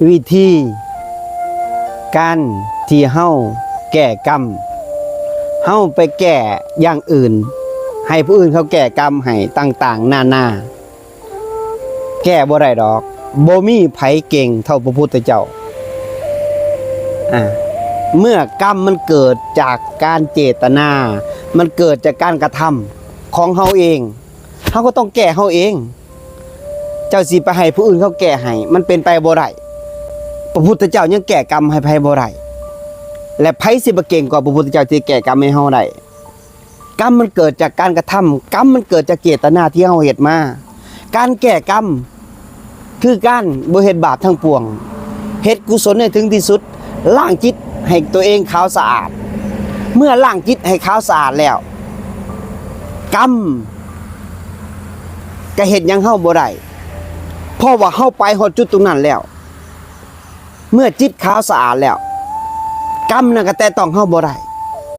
วิธีการที่เฮาแก้กรรมเฮาไปแก้อย่างอื่นให้ผู้อื่นเขาแก้กรรมให้ต่างๆนานาแก้บ่ได้ดอกบ่มีไผเก่งเท่าพระพุทธเจ้าเมื่อกรรมมันเกิดจากการเจตนามันเกิดจากการกระทำของเฮาเองเฮาก็ต้องแก้เฮาเองเจ้าสิไปให้ผู้อื่นเขาแก้ให้มันเป็นไปบ่ได้พระพุทธเจ้ายังแก้กรรมให้ไผบ่ได้และไผสิบ่เก่งกว่าพระพุทธเจ้าที่แก้กรรมให้เฮาได้กรรมมันเกิดจากการกระทำกรรมมันเกิดจากเจตนาที่เฮาเฮ็ดมาการแก้กรรมคือการบ่เฮ็ดบาปทั้งปวงเฮ็ดกุศลให้ถึงที่สุดล้างจิตให้ตัวเองขาวสะอาดเมื่อล้างจิตให้ขาวสะอาดแล้วกรรมก็เฮ็ดหยังเฮาบ่ได้เพราะว่าเฮาไปฮอดจุดตรงนั้นแล้วเมื่อจิตขาวสะอาดแล้วกรรมนั่นก็แต่ต้องเฮาบ่ได้